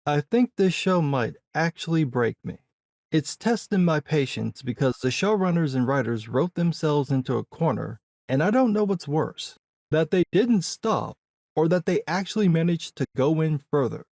I think this show might actually break me. It's testing my patience because the showrunners and writers wrote themselves into a corner, and I don't know what's worse, that they didn't stop or that they actually managed to go in further.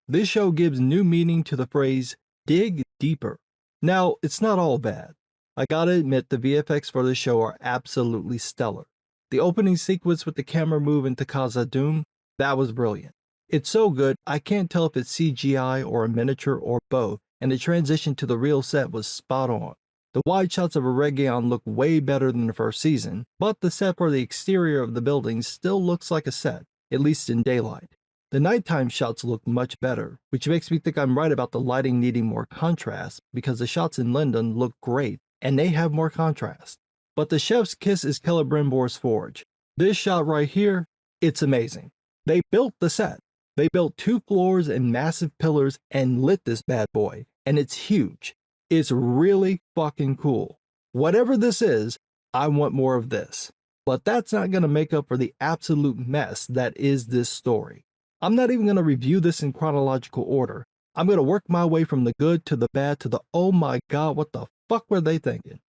This show gives new meaning to the phrase, dig deeper. Now, it's not all bad. I gotta admit the VFX for the show are absolutely stellar. The opening sequence with the camera move into Khazad-dûm, that was brilliant. It's so good, I can't tell if it's CGI or a miniature or both, and the transition to the real set was spot on. The wide shots of Eregion look way better than the first season, but the set for the exterior of the building still looks like a set, at least in daylight. The nighttime shots look much better, which makes me think I'm right about the lighting needing more contrast because the shots in London look great and they have more contrast. But the chef's kiss is Celebrimbor's forge. This shot right here, it's amazing. They built the set. They built 2 floors and massive pillars and lit this bad boy, and it's huge. It's really fucking cool. Whatever this is, I want more of this. But that's not going to make up for the absolute mess that is this story. I'm not even going to review this in chronological order. I'm going to work my way from the good to the bad to the oh my god, what the fuck were they thinking?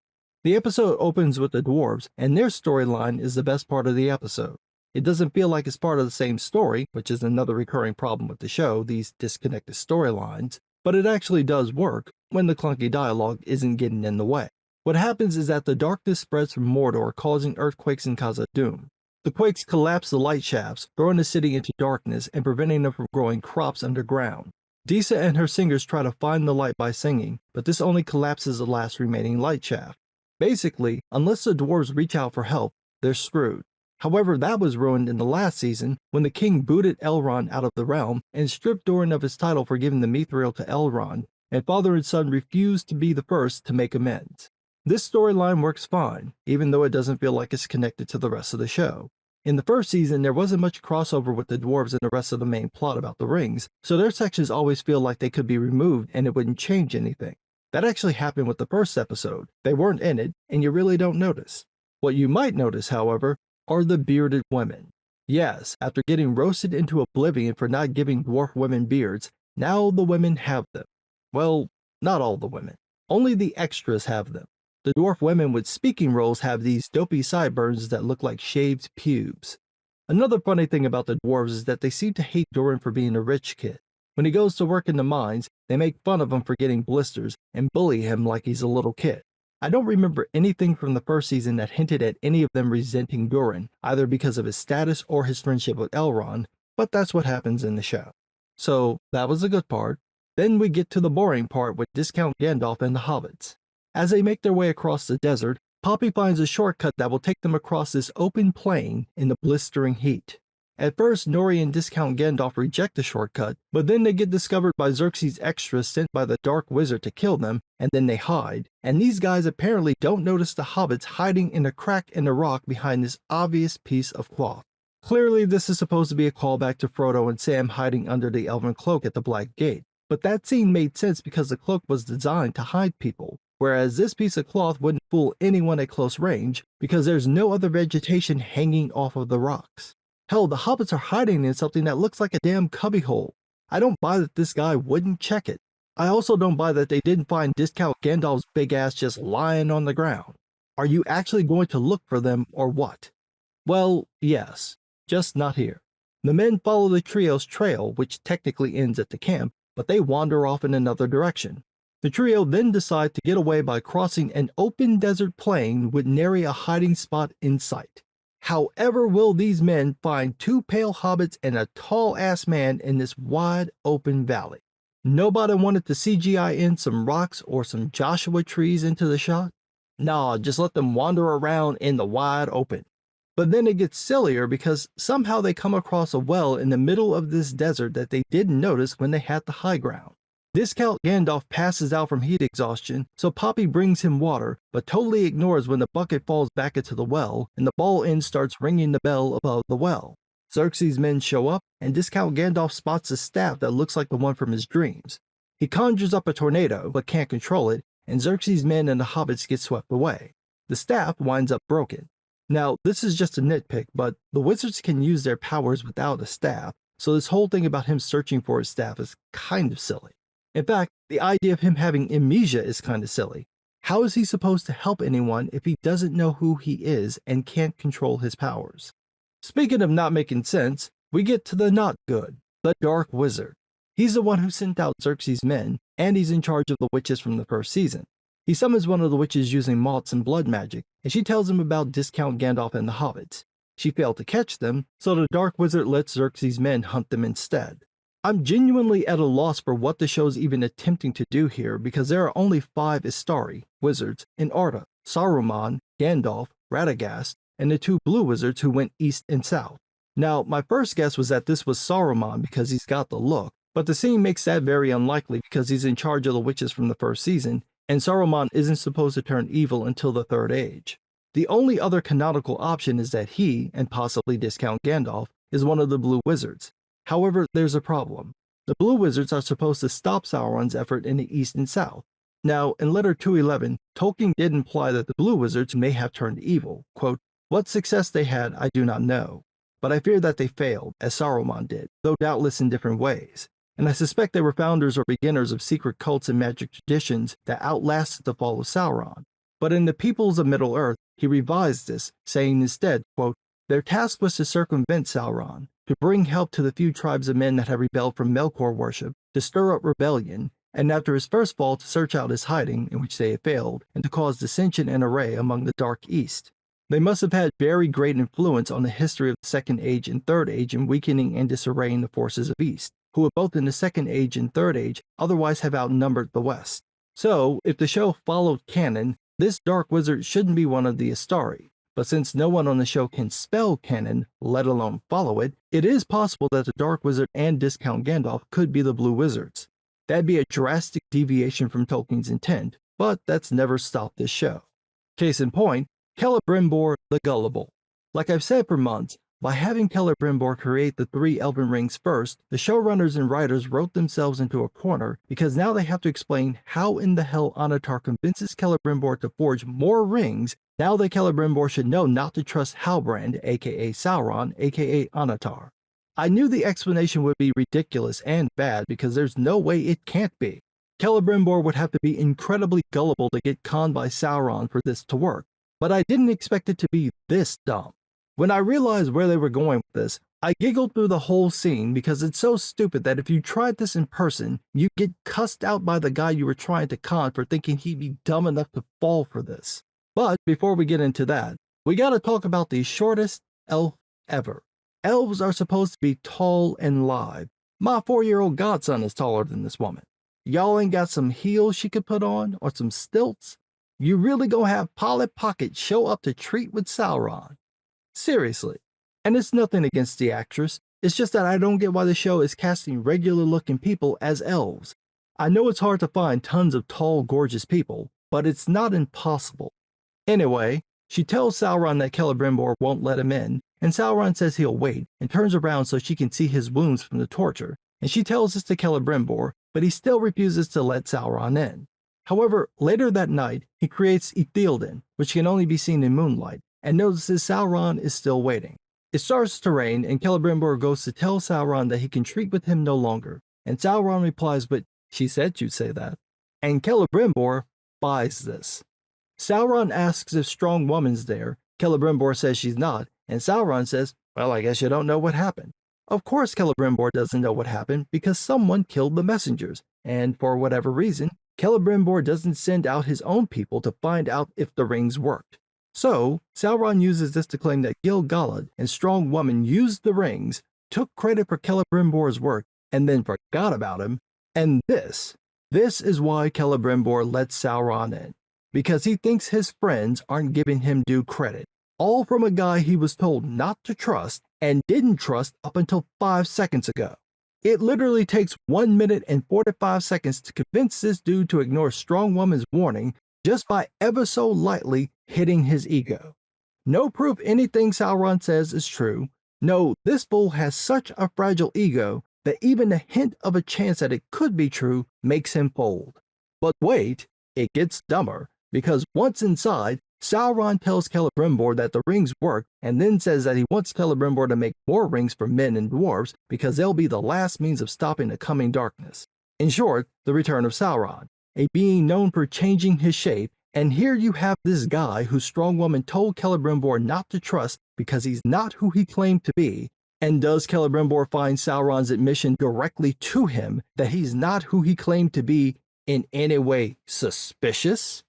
The episode opens with the dwarves, and their storyline is the best part of the episode. It doesn't feel like it's part of the same story, which is another recurring problem with the show, these disconnected storylines, but it actually does work when the clunky dialogue isn't getting in the way. What happens is that the darkness spreads from Mordor, causing earthquakes in Khazad-dûm. The quakes collapse the light shafts, throwing the city into darkness and preventing them from growing crops underground. Disa and her singers try to find the light by singing, but this only collapses the last remaining light shaft. Basically, unless the dwarves reach out for help, they're screwed. However, that was ruined in the last season when the king booted Elrond out of the realm and stripped Durin of his title for giving the Mithril to Elrond, and father and son refused to be the first to make amends. This storyline works fine, even though it doesn't feel like it's connected to the rest of the show. In the first season, there wasn't much crossover with the dwarves and the rest of the main plot about the rings, so their sections always feel like they could be removed and it wouldn't change anything. That actually happened with the first episode. They weren't in it, and you really don't notice. What you might notice, however, are the bearded women. Yes, after getting roasted into oblivion for not giving dwarf women beards, now the women have them. Well, not all the women. Only the extras have them. The dwarf women with speaking roles have these dopey sideburns that look like shaved pubes. Another funny thing about the dwarves is that they seem to hate Durin for being a rich kid. When he goes to work in the mines, they make fun of him for getting blisters and bully him like he's a little kid. I don't remember anything from the first season that hinted at any of them resenting Durin, either because of his status or his friendship with Elrond, but that's what happens in the show. So that was the good part. Then we get to the boring part with Discount Gandalf and the hobbits. As they make their way across the desert, Poppy finds a shortcut that will take them across this open plain in the blistering heat. At first, Nori and Discount Gandalf reject the shortcut, but then they get discovered by Xerxes' extras sent by the Dark Wizard to kill them, and then they hide. And these guys apparently don't notice the hobbits hiding in a crack in the rock behind this obvious piece of cloth. Clearly, this is supposed to be a callback to Frodo and Sam hiding under the elven cloak at the Black Gate, but that scene made sense because the cloak was designed to hide people. Whereas this piece of cloth wouldn't fool anyone at close range because there's no other vegetation hanging off of the rocks. Hell, the hobbits are hiding in something that looks like a damn cubbyhole. I don't buy that this guy wouldn't check it. I also don't buy that they didn't find Discount Gandalf's big ass just lying on the ground. Are you actually going to look for them or what? Well, yes, just not here. The men follow the trio's trail, which technically ends at the camp, but they wander off in another direction. The trio then decide to get away by crossing an open desert plain with nary a hiding spot in sight. However will these men find 2 pale hobbits and a tall-ass man in this wide open valley? Nobody wanted to CGI in some rocks or some Joshua trees into the shot? Nah, just let them wander around in the wide open. But then it gets sillier because somehow they come across a well in the middle of this desert that they didn't notice when they had the high ground. Discount Gandalf passes out from heat exhaustion, so Poppy brings him water, but totally ignores when the bucket falls back into the well and the ball end starts ringing the bell above the well. Xerxes' men show up, and Discount Gandalf spots a staff that looks like the one from his dreams. He conjures up a tornado, but can't control it, and Xerxes' men and the hobbits get swept away. The staff winds up broken. Now, this is just a nitpick, but the wizards can use their powers without a staff, so this whole thing about him searching for his staff is kind of silly. In fact, the idea of him having amnesia is kind of silly. How is he supposed to help anyone if he doesn't know who he is and can't control his powers? Speaking of not making sense, we get to the not good, the Dark Wizard. He's the one who sent out Xerxes' men, and he's in charge of the witches from the first season. He summons one of the witches using moths and blood magic, and she tells him about Discount Gandalf and the hobbits. She failed to catch them, so the Dark Wizard lets Xerxes' men hunt them instead. I'm genuinely at a loss for what the show's even attempting to do here because there are only 5 Istari, wizards, in Arda: Saruman, Gandalf, Radagast, and the 2 blue wizards who went east and south. Now, my first guess was that this was Saruman because he's got the look, but the scene makes that very unlikely because he's in charge of the witches from the first season, and Saruman isn't supposed to turn evil until the Third Age. The only other canonical option is that he, and possibly Discount Gandalf, is one of the blue wizards. However, there's a problem. The blue wizards are supposed to stop Sauron's effort in the east and south. Now, in Letter 211, Tolkien did imply that the blue wizards may have turned evil. Quote, "What success they had, I do not know, but I fear that they failed, as Saruman did, though doubtless in different ways. And I suspect they were founders or beginners of secret cults and magic traditions that outlasted the fall of Sauron. But in the Peoples of Middle-earth, he revised this, saying instead, quote, their task was to circumvent Sauron, to bring help to the few tribes of men that had rebelled from Melkor worship, to stir up rebellion, and after his first fall to search out his hiding, in which they had failed, and to cause dissension and array among the Dark East. They must have had very great influence on the history of the Second Age and Third Age in weakening and disarraying the forces of East, who would both in the Second Age and Third Age otherwise have outnumbered the West. So, if the show followed canon, this Dark Wizard shouldn't be one of the Istari. But since no one on the show can spell canon, let alone follow it, it is possible that the Dark Wizard and Discount Gandalf could be the Blue Wizards. That'd be a drastic deviation from Tolkien's intent, but that's never stopped this show. Case in point, Celebrimbor the Gullible. Like I've said for months, by having Celebrimbor create the 3 Elven Rings first, the showrunners and writers wrote themselves into a corner because now they have to explain how in the hell Annatar convinces Celebrimbor to forge more rings now that Celebrimbor should know not to trust Halbrand, aka Sauron, aka Annatar. I knew the explanation would be ridiculous and bad because there's no way it can't be. Celebrimbor would have to be incredibly gullible to get conned by Sauron for this to work, but I didn't expect it to be this dumb. When I realized where they were going with this, I giggled through the whole scene because it's so stupid that if you tried this in person, you'd get cussed out by the guy you were trying to con for thinking he'd be dumb enough to fall for this. But before we get into that, we gotta talk about the shortest elf ever. Elves are supposed to be tall and lithe. My 4-year-old godson is taller than this woman. Y'all ain't got some heels she could put on or some stilts? You really gonna have Polly Pocket show up to treat with Sauron? Seriously. And it's nothing against the actress, it's just that I don't get why the show is casting regular looking people as elves. I know it's hard to find tons of tall, gorgeous people, but it's not impossible. Anyway, she tells Sauron that Celebrimbor won't let him in, and Sauron says he'll wait, and turns around so she can see his wounds from the torture, and she tells this to Celebrimbor, but he still refuses to let Sauron in. However, later that night, he creates Ithilden, which can only be seen in moonlight, and notices Sauron is still waiting. It starts to rain, and Celebrimbor goes to tell Sauron that he can treat with him no longer, and Sauron replies, but she said you'd say that. And Celebrimbor buys this. Sauron asks if Strong Woman's there, Celebrimbor says she's not, and Sauron says, well, I guess you don't know what happened. Of course Celebrimbor doesn't know what happened because someone killed the messengers, and for whatever reason, Celebrimbor doesn't send out his own people to find out if the rings worked. So, Sauron uses this to claim that Gil-galad and Strong Woman used the rings, took credit for Celebrimbor's work, and then forgot about him, and this is why Celebrimbor lets Sauron in. Because he thinks his friends aren't giving him due credit, all from a guy he was told not to trust and didn't trust up until 5 seconds ago. It literally takes 1 minute and 45 seconds to convince this dude to ignore Strong Woman's warning just by ever so lightly hitting his ego. No proof anything Sauron says is true, No, this fool has such a fragile ego that even the hint of a chance that it could be true makes him fold. But wait, it gets dumber, because once inside, Sauron tells Celebrimbor that the rings work and then says that he wants Celebrimbor to make more rings for men and dwarves because they'll be the last means of stopping the coming darkness. In short, the return of Sauron, a being known for changing his shape. And here you have this guy whose strong woman told Celebrimbor not to trust because he's not who he claimed to be. And does Celebrimbor find Sauron's admission directly to him that he's not who he claimed to be in any way suspicious?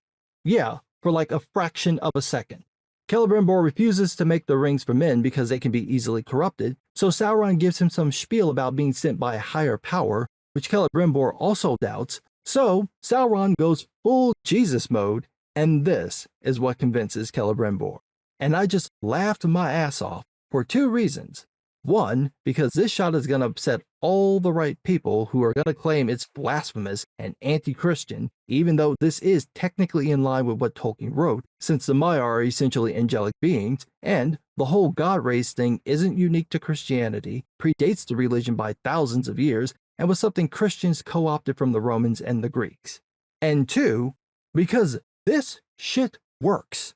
Yeah, for like a fraction of a second. Celebrimbor refuses to make the rings for men because they can be easily corrupted, so Sauron gives him some spiel about being sent by a higher power, which Celebrimbor also doubts. So Sauron goes full Jesus mode, and this is what convinces Celebrimbor. And I just laughed my ass off for two reasons. One, because this shot is going to upset all the right people who are going to claim it's blasphemous and anti-Christian, even though this is technically in line with what Tolkien wrote, since the Maiar are essentially angelic beings, and the whole God race thing isn't unique to Christianity, predates the religion by thousands of years, and was something Christians co-opted from the Romans and the Greeks. And two, because this shit works.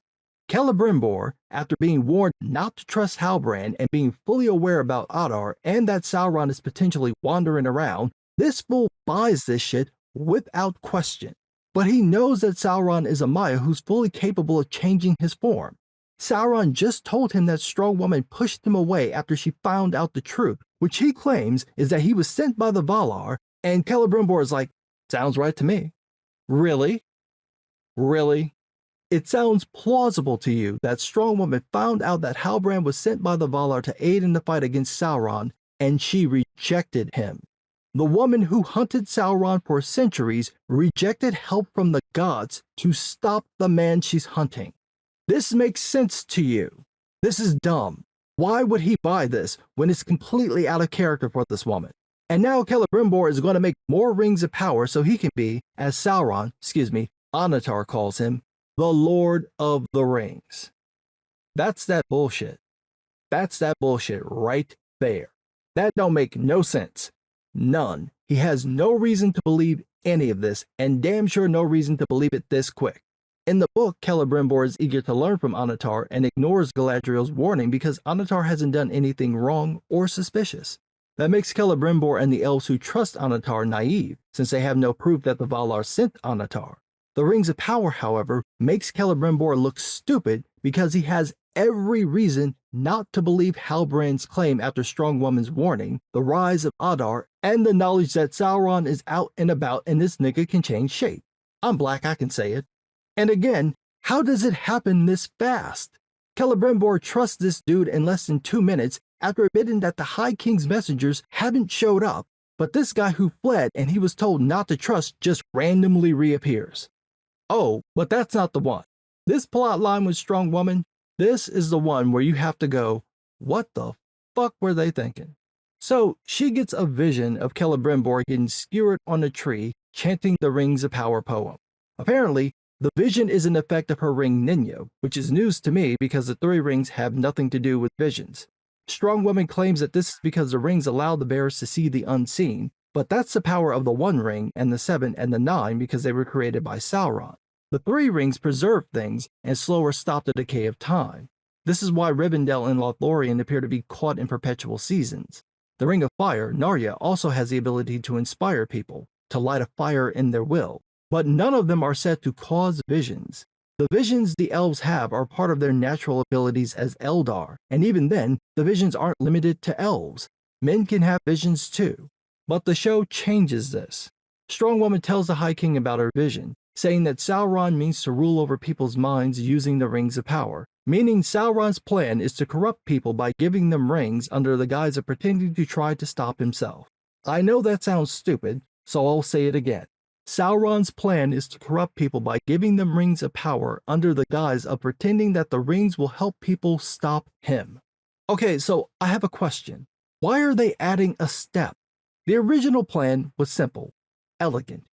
Celebrimbor, after being warned not to trust Halbrand and being fully aware about Adar and that Sauron is potentially wandering around, this fool buys this shit without question. But he knows that Sauron is a Maya who's fully capable of changing his form. Sauron just told him that strong woman pushed him away after she found out the truth, which he claims is that he was sent by the Valar, and Celebrimbor is like, sounds right to me. Really? Really? It sounds plausible to you that strong woman found out that Halbrand was sent by the Valar to aid in the fight against Sauron, and she rejected him. The woman who hunted Sauron for centuries rejected help from the gods to stop the man she's hunting. This makes sense to you. This is dumb. Why would he buy this when it's completely out of character for this woman? And now Celebrimbor is going to make more rings of power so he can be, as Sauron, Annatar calls him, the Lord of the Rings. That's that bullshit. That's that bullshit right there. That don't make no sense. None. He has no reason to believe any of this, and damn sure no reason to believe it this quick. In the book, Celebrimbor is eager to learn from Annatar and ignores Galadriel's warning because Annatar hasn't done anything wrong or suspicious. That makes Celebrimbor and the elves who trust Annatar naive, since they have no proof that the Valar sent Annatar. The Rings of Power, however, makes Celebrimbor look stupid because he has every reason not to believe Halbrand's claim after Strong Woman's warning, the rise of Adar, and the knowledge that Sauron is out and about and this nigga can change shape. I'm black, I can say it. And again, how does it happen this fast? Celebrimbor trusts this dude in less than 2 minutes after admitting that the High King's messengers haven't showed up, but this guy who fled and he was told not to trust just randomly reappears. Oh, but that's not the one. This plot line with Strong Woman, this is the one where you have to go, what the fuck were they thinking? So she gets a vision of Celebrimbor getting skewered on a tree, chanting the Rings of Power poem. Apparently, the vision is an effect of her ring Ninyo, which is news to me because the 3 rings have nothing to do with visions. Strong Woman claims that this is because the rings allow the bearers to see the unseen, but that's the power of the 1 ring and the 7 and the 9 because they were created by Sauron. The 3 rings preserve things and slower stop the decay of time. This is why Rivendell and Lothlorien appear to be caught in perpetual seasons. The Ring of Fire, Narya, also has the ability to inspire people, to light a fire in their will, but none of them are said to cause visions. The visions the elves have are part of their natural abilities as Eldar, and even then, the visions aren't limited to elves. Men can have visions too. But the show changes this. Strong Woman tells the High King about her vision, saying that Sauron means to rule over people's minds using the Rings of Power, meaning Sauron's plan is to corrupt people by giving them rings under the guise of pretending to try to stop himself. I know that sounds stupid, so I'll say it again. Sauron's plan is to corrupt people by giving them Rings of Power under the guise of pretending that the rings will help people stop him. Okay, so I have a question. Why are they adding a step? The original plan was simple, elegant,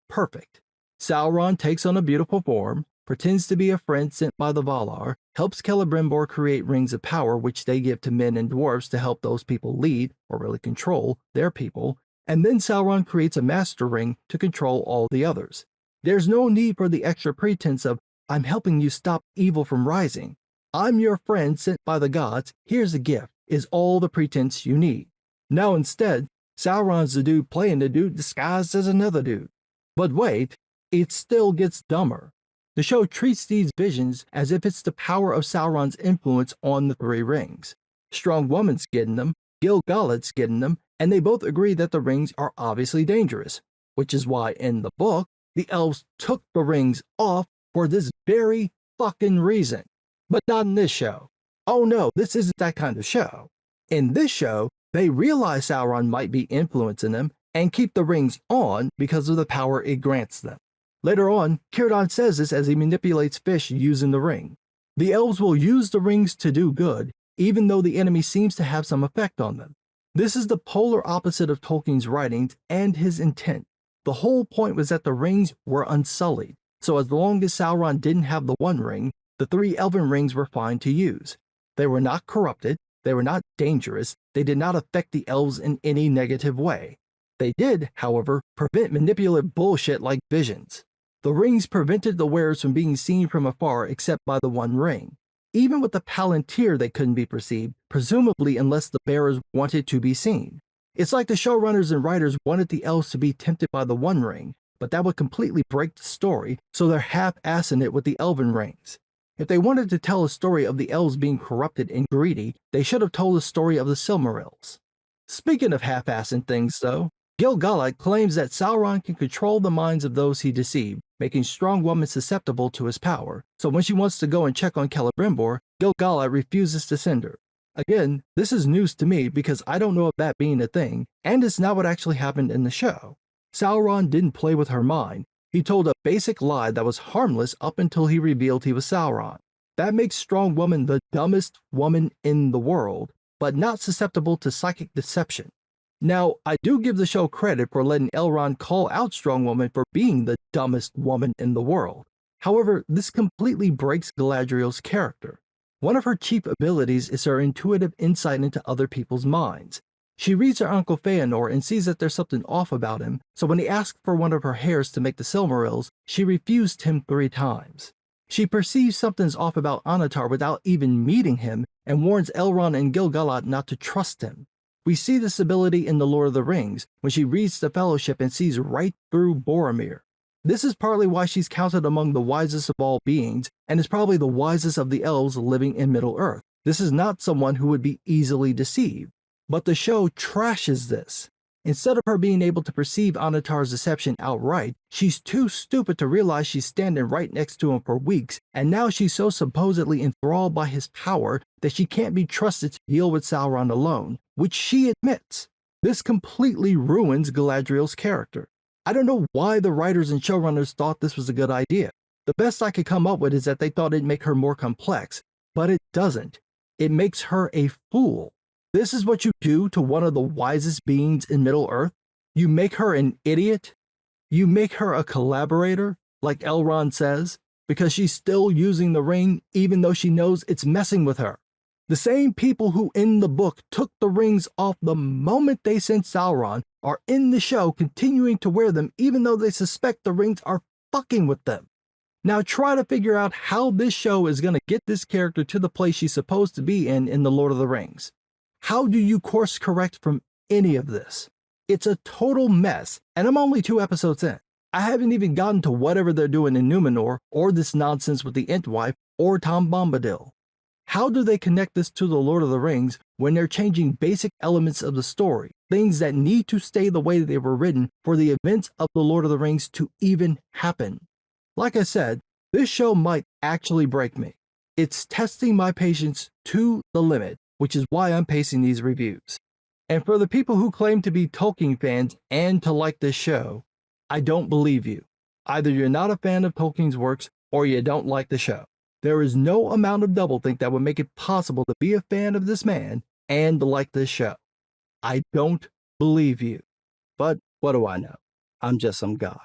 perfect. Sauron takes on a beautiful form, pretends to be a friend sent by the Valar, helps Celebrimbor create rings of power which they give to men and dwarves to help those people lead, or really control, their people, and then Sauron creates a master ring to control all the others. There's no need for the extra pretense of, I'm helping you stop evil from rising. I'm your friend sent by the gods, here's a gift, is all the pretense you need. Now instead, Sauron's the dude playing the dude disguised as another dude. But wait, it still gets dumber. The show treats these visions as if it's the power of Sauron's influence on the three rings. Strong Woman's getting them, Gil-galad's getting them, and they both agree that the rings are obviously dangerous, which is why in the book, the elves took the rings off for this very fucking reason. But not in this show. Oh no, this isn't that kind of show. In this show, they realize Sauron might be influencing them and keep the rings on because of the power it grants them. Later on, Círdan says this as he manipulates fish using the ring. The elves will use the rings to do good, even though the enemy seems to have some effect on them. This is the polar opposite of Tolkien's writings and his intent. The whole point was that the rings were unsullied, so as long as Sauron didn't have the One Ring, the three elven rings were fine to use. They were not corrupted, they were not dangerous, they did not affect the elves in any negative way. They did, however, prevent manipulative bullshit like visions. The rings prevented the wearers from being seen from afar except by the One Ring. Even with the Palantir they couldn't be perceived, presumably unless the bearers wanted to be seen. It's like the showrunners and writers wanted the elves to be tempted by the One Ring, but that would completely break the story, so they're half-assing it with the elven rings. If they wanted to tell a story of the elves being corrupted and greedy, they should have told the story of the Silmarils. Speaking of half-assing things though, Gil-galad claims that Sauron can control the minds of those he deceived, making Strong Woman susceptible to his power, so when she wants to go and check on Celebrimbor, Gil-galad refuses to send her. Again, this is news to me because I don't know of that being a thing, and it's not what actually happened in the show. Sauron didn't play with her mind. He told a basic lie that was harmless up until he revealed he was Sauron. That makes Strong Woman the dumbest woman in the world, but not susceptible to psychic deception. Now, I do give the show credit for letting Elrond call out Strong Woman for being the dumbest woman in the world. However, this completely breaks Galadriel's character. One of her chief abilities is her intuitive insight into other people's minds. She reads her uncle Feanor and sees that there's something off about him, so when he asked for one of her hairs to make the Silmarils, she refused him 3 times. She perceives something's off about Annatar without even meeting him, and warns Elrond and Gil-galad not to trust him. We see this ability in The Lord of the Rings, when she reads the Fellowship and sees right through Boromir. This is partly why she's counted among the wisest of all beings, and is probably the wisest of the elves living in Middle-earth. This is not someone who would be easily deceived. But the show trashes this. Instead of her being able to perceive Annatar's deception outright, she's too stupid to realize she's standing right next to him for weeks, and now she's so supposedly enthralled by his power that she can't be trusted to deal with Sauron alone, which she admits. This completely ruins Galadriel's character. I don't know why the writers and showrunners thought this was a good idea. The best I could come up with is that they thought it'd make her more complex, but it doesn't. It makes her a fool. This is what you do to one of the wisest beings in Middle-earth? You make her an idiot? You make her a collaborator, like Elrond says, because she's still using the ring even though she knows it's messing with her. The same people who in the book took the rings off the moment they sent Sauron are in the show continuing to wear them even though they suspect the rings are fucking with them. Now try to figure out how this show is going to get this character to the place she's supposed to be in The Lord of the Rings. How do you course correct from any of this? It's a total mess, and I'm only 2 episodes in. I haven't even gotten to whatever they're doing in Numenor, or this nonsense with the Entwife, or Tom Bombadil. How do they connect this to The Lord of the Rings when they're changing basic elements of the story, things that need to stay the way they were written for the events of The Lord of the Rings to even happen? Like I said, this show might actually break me. It's testing my patience to the limit, which is why I'm pacing these reviews. And for the people who claim to be Tolkien fans and to like this show, I don't believe you. Either you're not a fan of Tolkien's works or you don't like the show. There is no amount of doublethink that would make it possible to be a fan of this man and to like this show. I don't believe you. But what do I know? I'm just some guy.